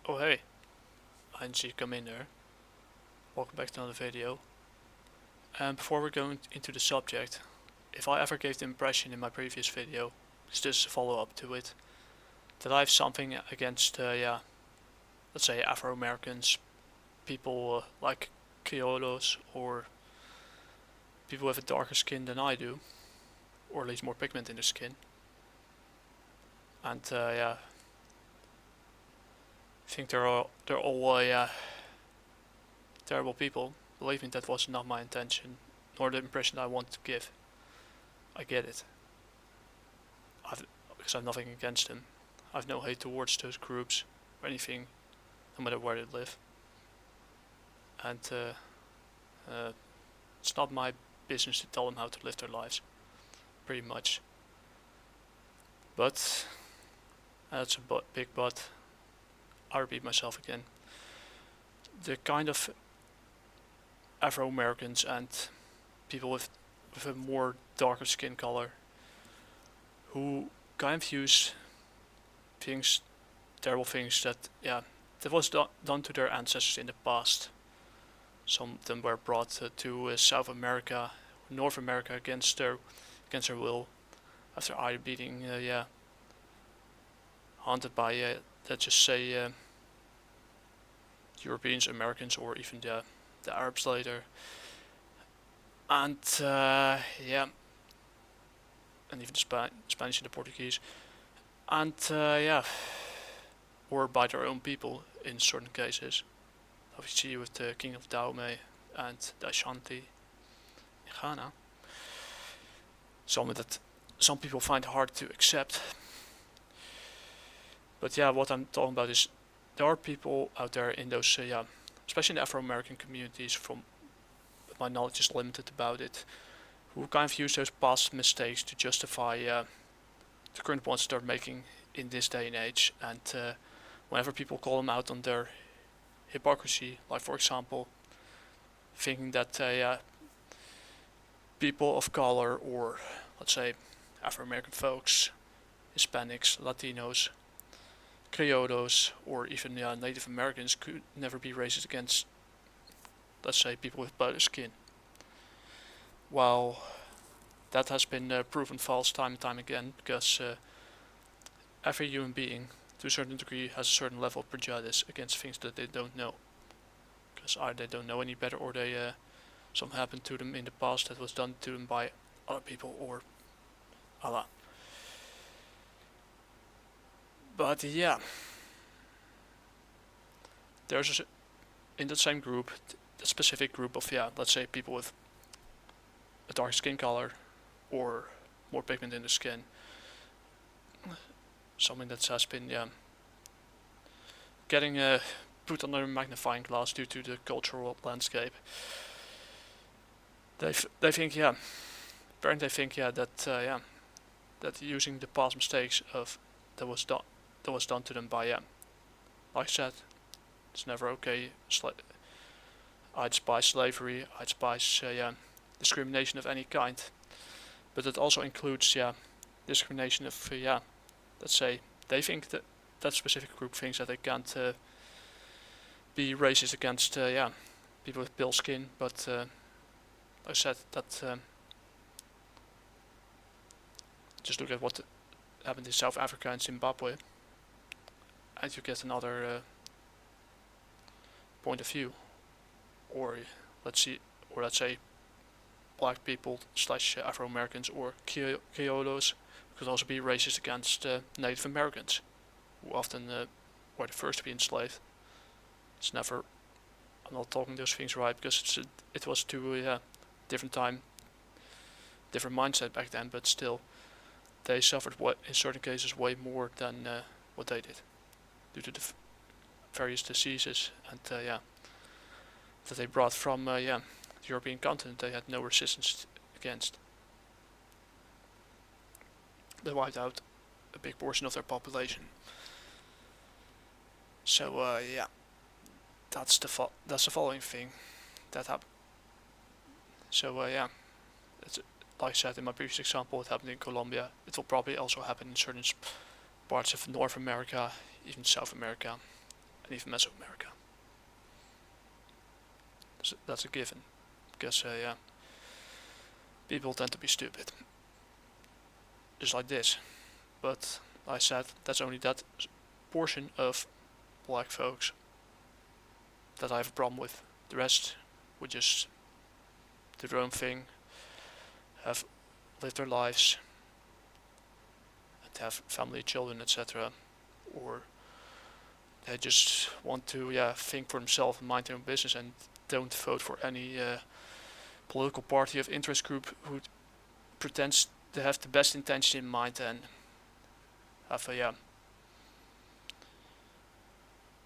Oh hey, I didn't see you come in there. Welcome back to another video. And before we're going into the subject, if I ever gave the impression in my previous video, it's just a follow up to it, that I have something against, let's say Afro-Americans, people like Criollos, or people with a darker skin than I do, or at least more pigment in their skin. And I think they're all terrible people. Believe me, that was not my intention, nor the impression I want to give. I get it. Because I have nothing against them. I have no hate towards those groups or anything, no matter where they live. And it's not my business to tell them how to live their lives, pretty much. But, that's a big but, I repeat myself again. The kind of Afro-Americans and people with a more darker skin color who kind of use things, terrible things that was done to their ancestors in the past. Some of them were brought to South America, North America against their will, after either being haunted by let's just say Europeans, Americans, or even the Arabs later. And and even the Spanish and the Portuguese, and or by their own people in certain cases. Obviously, with the King of Dahomey and the Ashanti in Ghana, something that some people find hard to accept. But yeah, what I'm talking about is there are people out there in those, especially in the Afro-American communities, from my knowledge is limited about it, who kind of use those past mistakes to justify the current ones they're making in this day and age. And whenever people call them out on their hypocrisy, like for example, thinking that people of color, or let's say Afro-American folks, Hispanics, Latinos, Criollos, or even Native Americans could never be racist against, let's say, people with lighter skin. While that has been proven false time and time again, because every human being, to a certain degree, has a certain level of prejudice against things that they don't know. Because either they don't know any better, or they something happened to them in the past that was done to them by other people, or Allah. But yeah, there's in that same group, a specific group of let's say people with a dark skin color or more pigment in the skin, something that has been getting put under a magnifying glass due to the cultural landscape. They think apparently they think that using the past mistakes of that was done to them by like I said, it's never okay. I'd despise slavery. I'd despise discrimination of any kind, but it also includes discrimination of let's say they think that that specific group thinks that they can't be racist against people with pale skin, but I said that just look at what happened in South Africa and Zimbabwe, and you get another point of view. Or let's say black people slash Afro-Americans or Criollos could also be racist against Native Americans, who often were the first to be enslaved. It's never. I'm not talking those things right because it was too different time, different mindset back then. But still, they suffered in certain cases way more than what they did, due to the various diseases and that they brought from the European continent. They had no resistance against. They wiped out a big portion of their population. So that's the following thing that happened. So it's, like I said in my previous example, it happened in Colombia. It will probably also happen in certain parts of North America, even South America. and even Mesoamerica. So that's a given, because yeah, people tend to be stupid, just like this. But like I said, that's only that portion of black folks that I have a problem with. The rest would just do their own thing, have lived their lives, and have family, children, etc. Or they just want to, yeah, think for themselves and mind their own business and don't vote for any political party of interest group who pretends to have the best intention in mind and have a, yeah,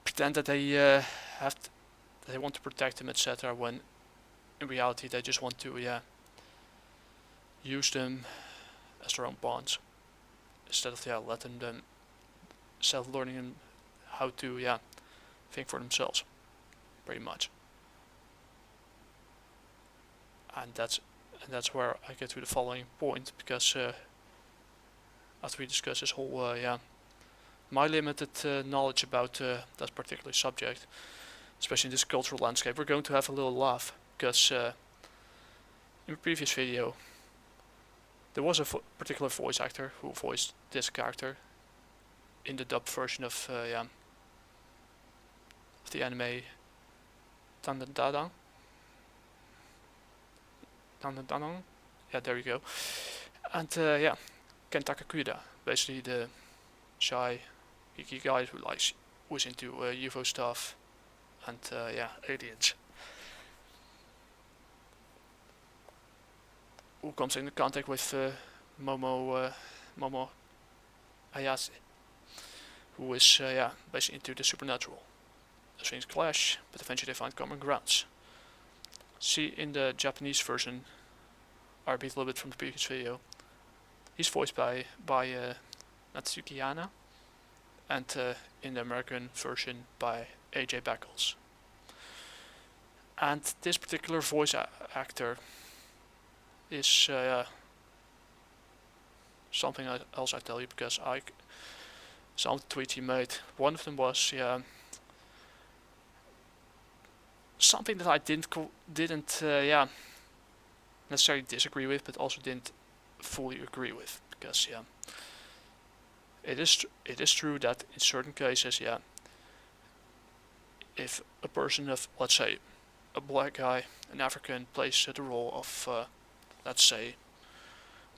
pretend that they they want to protect them, etc. When in reality they just want to, yeah, use them as their own pawns instead of, yeah, letting them learning them how to, yeah, think for themselves, pretty much. And that's where I get to the following point, because after we discuss this whole, yeah, my limited knowledge about that particular subject, especially in this cultural landscape, we're going to have a little laugh, because in the previous video there was a particular voice actor who voiced this character in the dubbed version of, yeah, of the anime Dandadan. Yeah, there you go. And yeah, Kenta Kakuda, basically the shy, geeky guy who's into UFO stuff and yeah, aliens. Who comes into contact with Momo Ayase, who is yeah, basically into the supernatural. The things clash, but eventually they find common grounds. See, in the Japanese version, I repeat a little bit from the previous video, he's voiced by Natsuki Hana, and in the American version by AJ Beckles. And this particular voice actor is something else I tell you, because some of the tweets he made, one of them was, yeah, something that I didn't yeah, necessarily disagree with, but also didn't fully agree with, because yeah, it is true that in certain cases, yeah, if a person of, let's say, a black guy, an African, plays the role of, let's say,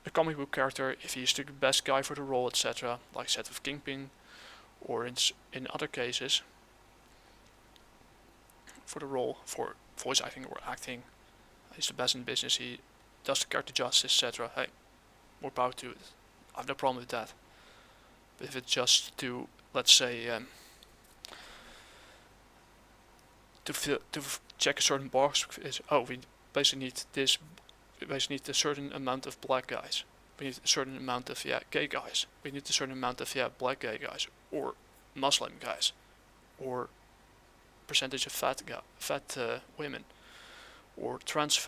a comic book character, if he's the best guy for the role, etc., like I said with Kingpin, or in other cases, for the role, for voice acting or acting, he's the best in business, he does the character justice, etc. Hey, more power to it. I have no problem with that. But if it's just to, let's say, to check a certain box, is, oh, we basically need this, we basically need a certain amount of black guys. We need a certain amount of, yeah, gay guys. We need a certain amount of, yeah, black gay guys, or Muslim guys, or percentage of fat women, or trans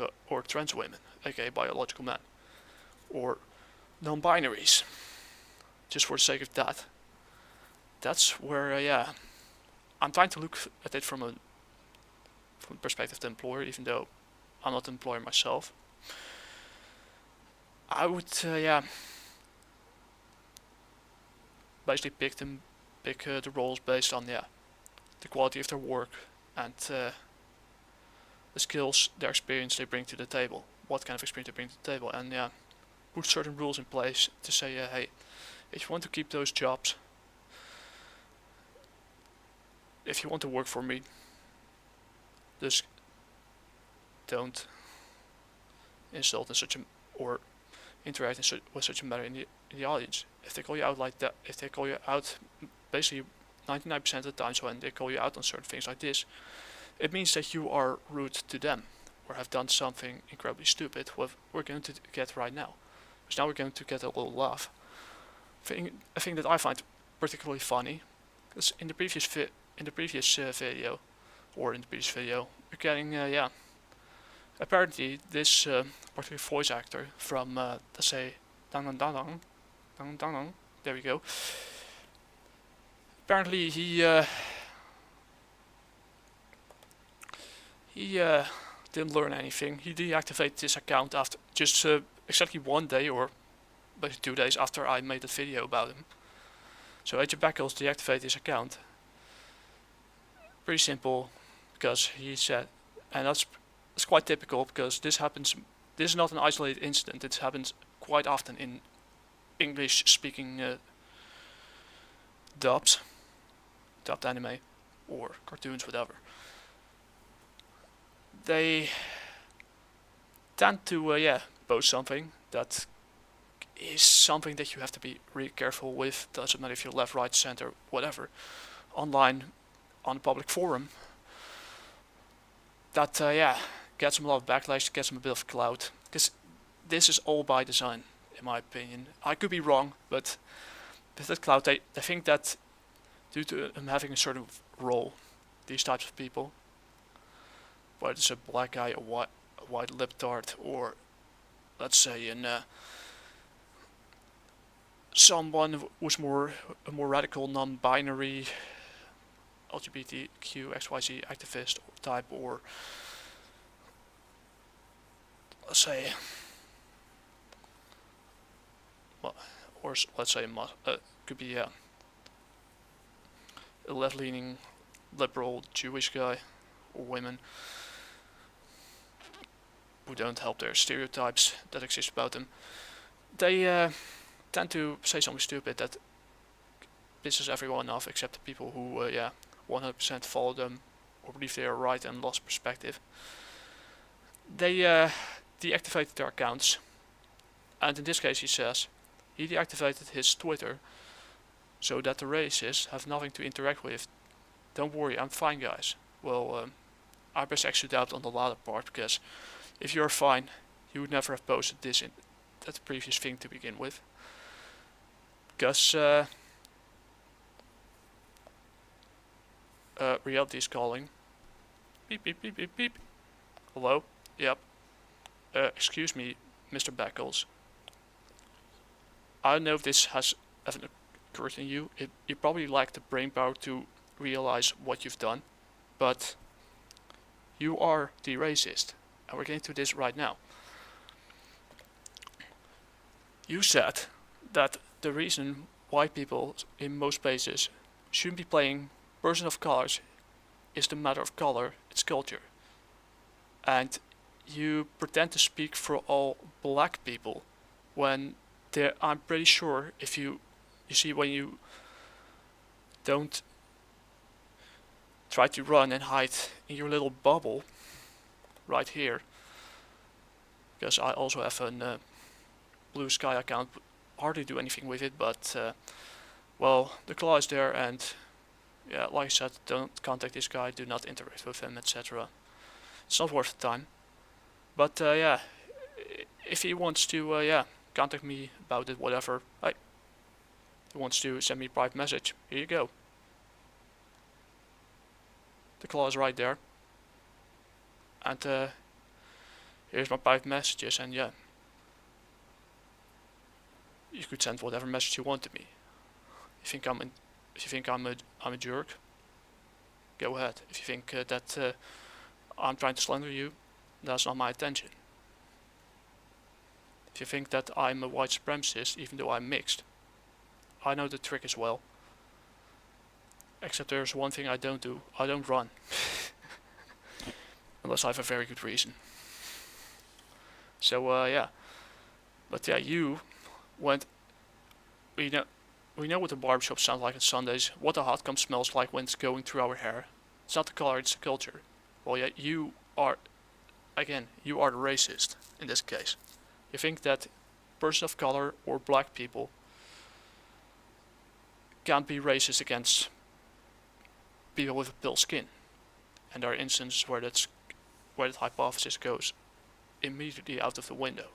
women, aka biological men, or non-binaries. Just for the sake of that, that's where yeah, I'm trying to look at it from the perspective of the employer, even though I'm not an employer myself. I would yeah, basically pick the roles based on, yeah, the quality of their work and the skills, their experience they bring to the table, what kind of experience they bring to the table, and yeah, put certain rules in place to say, hey, if you want to keep those jobs, if you want to work for me, just don't insult in such a, or interact with such a matter in the audience. If they call you out like that, if they call you out, basically 99% of the times when they call you out on certain things like this, it means that you are rude to them or have done something incredibly stupid. What we're going to get right now, because now we're going to get a little laugh. A thing that I find particularly funny, because in the previous video, we're getting yeah, apparently this particular voice actor from let's say Dang, there we go. Apparently he He didn't learn anything. He deactivated his account after just exactly 1 day or maybe 2 days after I made a video about him. So Agent Beckles deactivated his account. Pretty simple, because he said, and that's quite typical because this happens. This is not an isolated incident. It happens quite often in English-speaking dubbed anime or cartoons, whatever. They tend to post something that is something that you have to be really careful with. Doesn't matter if you're left, right, center, whatever. Online, on a public forum, that gets them a lot of backlash, gets them a bit of clout. Because this is all by design, in my opinion. I could be wrong, but with that clout, they think that due to them having a certain role, these types of people, whether it's a black guy, a white libtard, or let's say someone who's a more radical, non-binary LGBTQ XYZ activist type, or let's say, well, or let's say could be a left-leaning liberal Jewish guy or women who don't help their stereotypes that exist about them. They tend to say something stupid that pisses everyone off except the people who 100% follow them or believe they are right and lost perspective. They deactivated their accounts, and in this case he says he deactivated his Twitter so that the racists have nothing to interact with. Don't worry, I'm fine, guys. Well, I best actually doubt on the latter part, because if you're fine, you would never have posted this in that previous thing to begin with. Because reality is calling. Beep beep beep beep beep. Hello? Yep. Excuse me, Mr. Beckles. I don't know if this has ever occurred in you. You probably lack the brain power to realize what you've done, but you are the racist, and we're getting to this right now. You said that the reason white people in most places shouldn't be playing person of colors is the matter of color, it's culture. And you pretend to speak for all black people when I'm pretty sure if you see when you don't try to run and hide in your little bubble right here, because I also have a Blue Sky account, hardly do anything with it, but well, the claw is there, and yeah, like I said, don't contact this guy, do not interact with him, etc. It's not worth the time. But yeah, if he wants to contact me about it, whatever, he wants to send me a private message, here you go. The claw is right there. And here's my private messages, and yeah, you could send whatever message you want to me. If you think I'm a jerk, go ahead. If you think that I'm trying to slander you, that's not my intention. If you think that I'm a white supremacist, even though I'm mixed, I know the trick as well. Except there's one thing I don't do. I don't run. Unless I have a very good reason. So yeah. But yeah, you went... We know what the barbershop sounds like on Sundays. What the hot gum smells like when it's going through our hair. It's not the color, it's the culture. Well, yeah, you are the racist in this case. You think that person of color or black people can't be racist against people with a pale skin. And there are instances where that hypothesis goes immediately out of the window.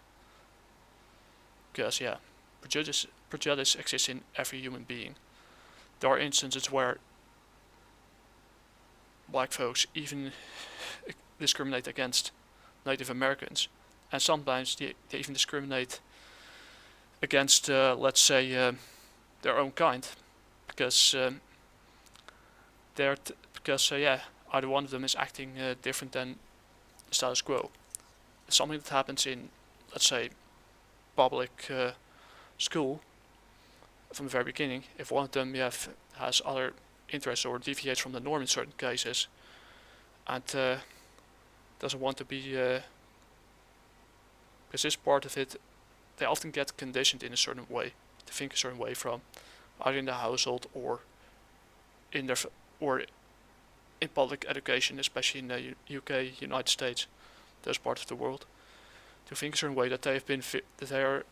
Because yeah, prejudice exists in every human being. There are instances where black folks even discriminate against Native Americans, and sometimes they even discriminate against, let's say, their own kind, because either one of them is acting different than the status quo. It's something that happens in, let's say, public school from the very beginning. If one of them has other interests or deviates from the norm in certain cases, and doesn't want to be, because this part of it, they often get conditioned in a certain way, to think a certain way from either in the household or in their or in public education, especially in the UK, United States, those parts of the world, to think a certain way that that they are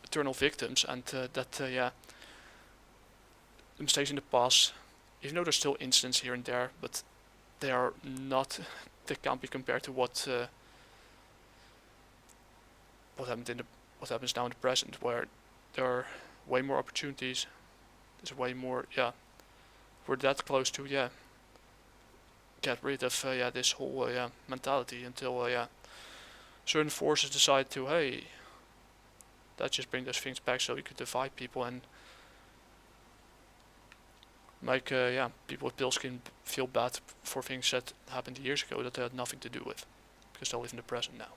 eternal victims, and that the mistakes in the past, even though there's still incidents here and there, but they are not, they can't be compared to what happens now in the present, where there are way more opportunities. There's way more, we're that close to get rid of this whole mentality until certain forces decide to, hey, let's just bring those things back so we could divide people and make people with pale skin feel bad for things that happened years ago that they had nothing to do with, because they live in the present now.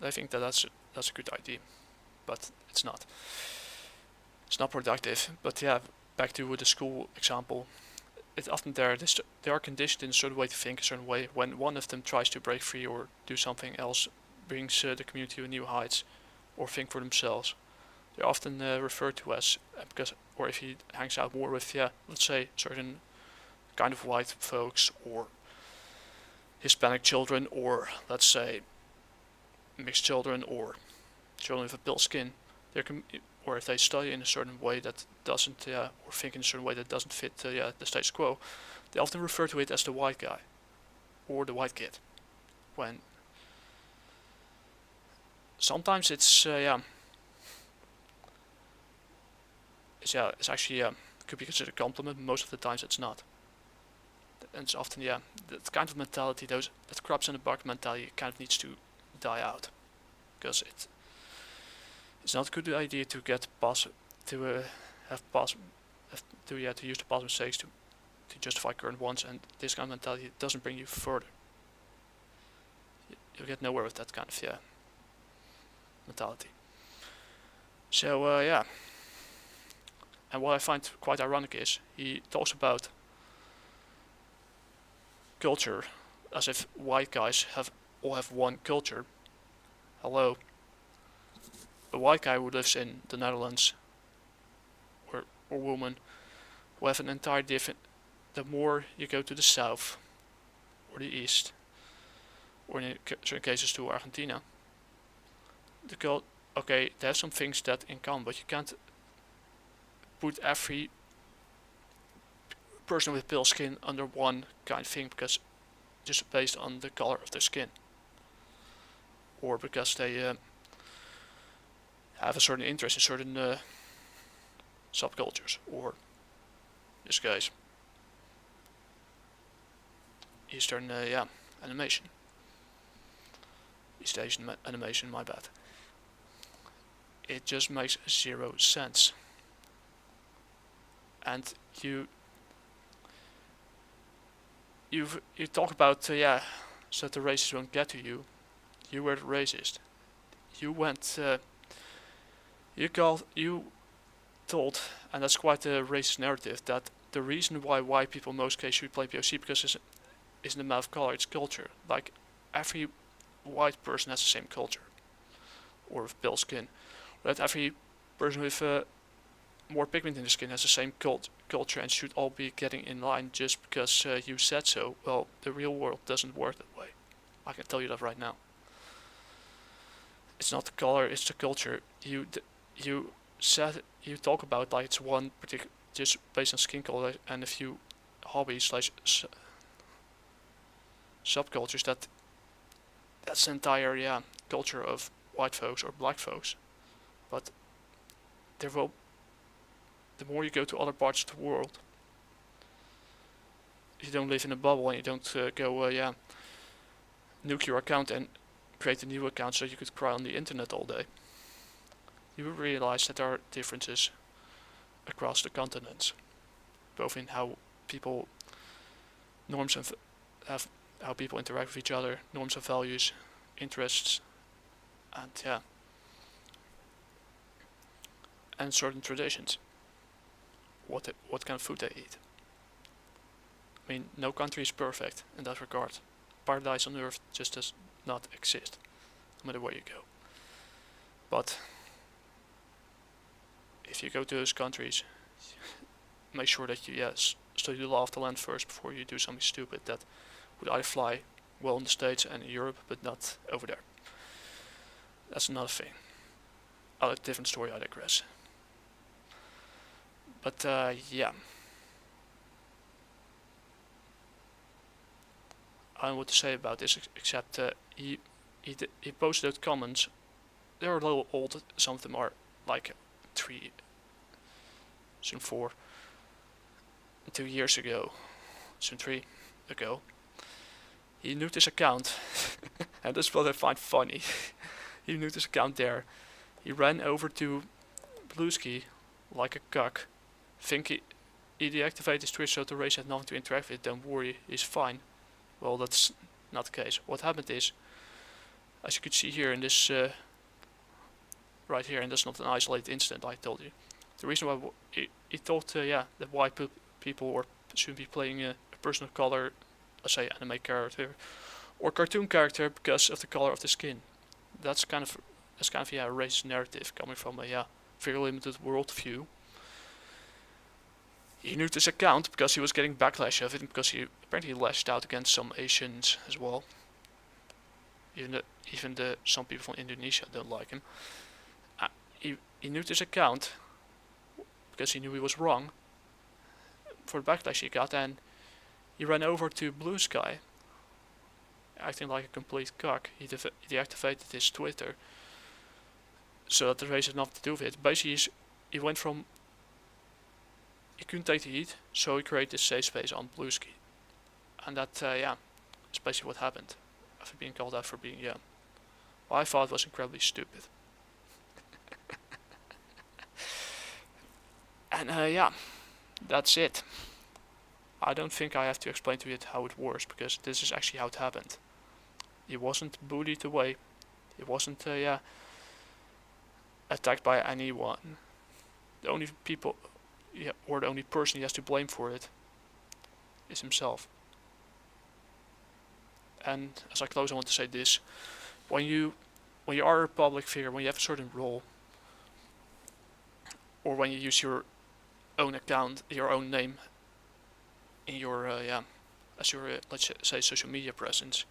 I think that that's a good idea, but it's not. It's not productive. But back to the school example. It's often they are conditioned in a certain way to think a certain way. When one of them tries to break free or do something else, brings the community to new heights, or think for themselves, they're often referred to as or if he hangs out more with let's say certain kind of white folks or Hispanic children, or let's say mixed children or children with a pale skin, or if they study in a certain way that doesn't, or think in a certain way that doesn't fit the status quo, they often refer to it as the white guy or the white kid. When sometimes it's it's actually could be considered a compliment. Most of the times it's not, and it's often that kind of mentality, that crabs in the bucket mentality, kind of needs to die out, because it's not a good idea to get to use the past mistakes to justify current ones, and this kind of mentality doesn't bring you further. You'll get nowhere with that kind of mentality. So and what I find quite ironic is he talks about culture as if white guys all have one culture. Hello. A white guy who lives in the Netherlands, or woman, who have an entire different. The more you go to the south or the east, or in certain cases to Argentina, they have some things that in common, but you can't put every person with pale skin under one kind of thing, because just based on the color of their skin, or because they have a certain interest in certain subcultures, or in this case Eastern animation, East Asian animation, my bad. It just makes zero sense. And you talk about so that the racists won't get to you. You were the racist. You went you told, and that's quite a racist narrative, that the reason why white people in most cases should play POC because it isn't a matter of color, it's culture. Like, every white person has the same culture, or with pale skin. That every person with more pigment in the skin has the same culture and should all be getting in line just because you said so. Well, the real world doesn't work that way. I can tell you that right now. It's not the color, it's the culture. You talk about like it's one particular, just based on skin color and a few hobbies like subcultures. That's the entire culture of white folks or black folks. But the more you go to other parts of the world, you don't live in a bubble and you don't go nuke your account and create a new account so you could cry on the internet all day. You realize that there are differences across the continents, both in how people norms have how people interact with each other, norms and values, interests, and yeah, and certain traditions. What kind of food they eat. I mean, no country is perfect in that regard. Paradise on earth just does not exist, no matter where you go. But if you go to those countries, make sure that you study the law of the land first before you do something stupid that would either fly well in the States and in Europe, but not over there. That's another thing. A different story, I digress. But yeah, I don't know what to say about this except he posted those comments. They're a little old. Some of them are like 3, soon 4, 2 years ago, soon 3 ago. He nuked his account, and that's what I find funny. He nuked his account there. He ran over to Bluesky like a cuck. Think he deactivated his Twitch so the race had nothing to interact with. Don't worry, he's fine. Well, that's not the case. What happened is, as you could see here in this, right here, and that's not an isolated incident, I told you. The reason why he thought, that white people should be playing a person of color, let's say anime character, or cartoon character because of the color of the skin. That's kind of a racist narrative coming from a very limited worldview. He nuked his account because he was getting backlash of it, and because he apparently lashed out against some Asians as well. Even some people from Indonesia don't like him. He nuked his account because he knew he was wrong for the backlash he got, and he ran over to Blue Sky, acting like a complete cock. He deactivated his Twitter so that the race had nothing to do with it. Basically, he went from he couldn't take the heat, so he created this safe space on Bluesky, and that is basically what happened after being called out for being young. Well, I thought it was incredibly stupid. And that's it. I don't think I have to explain to you how it works, because this is actually how it happened. He wasn't bullied away. He wasn't attacked by anyone. The only people, or the only person he has to blame for it is himself. And as I close, I want to say this: when you are a public figure, when you have a certain role, or when you use your own account, your own name in your as your let's say social media presence,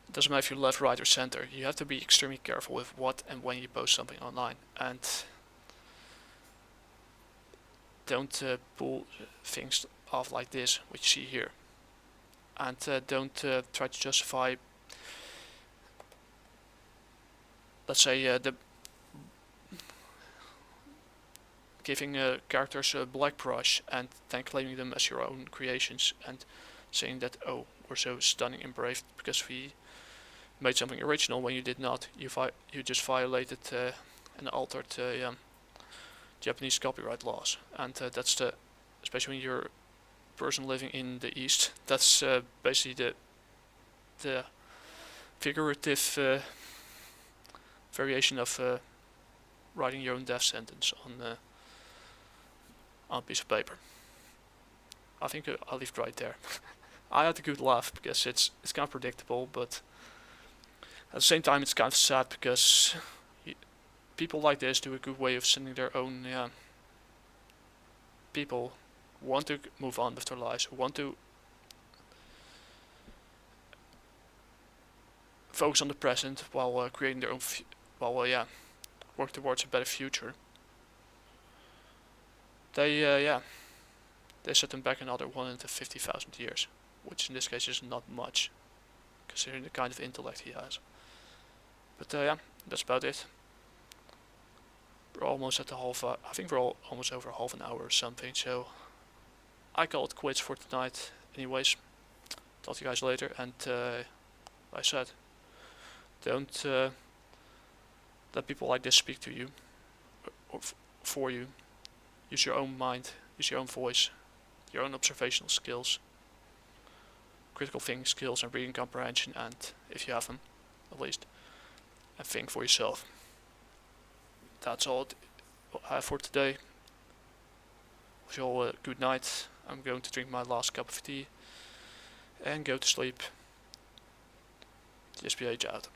it doesn't matter if you're left, right, or center. You have to be extremely careful with what and when you post something online, and don't pull things off like this, which you see here, and don't try to justify, let's say, the giving characters a black brush and then claiming them as your own creations and saying that, oh, we're so stunning and brave because we made something original, when you did not. You just violated and altered Japanese copyright laws, and that's especially when you're a person living in the East, that's basically the figurative variation of writing your own death sentence on a piece of paper. I think I'll leave it right there. I had a good laugh because it's kind of predictable, but at the same time it's kind of sad because people like this do a good way of sending their own people who want to move on with their lives, who want to focus on the present while creating their own work towards a better future. They set them back another 150,000 years, which in this case is not much, considering the kind of intellect he has. But that's about it. We're almost at the I think we're almost over half an hour or something, so I call it quits for tonight. Anyways, talk to you guys later, and like I said, don't let people like this speak to you or for you. Use your own mind, use your own voice, your own observational skills. critical thinking skills and reading comprehension, and if you have them, at least, and think for yourself. That's all I have for today. Wish you all a good night. I'm going to drink my last cup of tea and go to sleep. SPH out.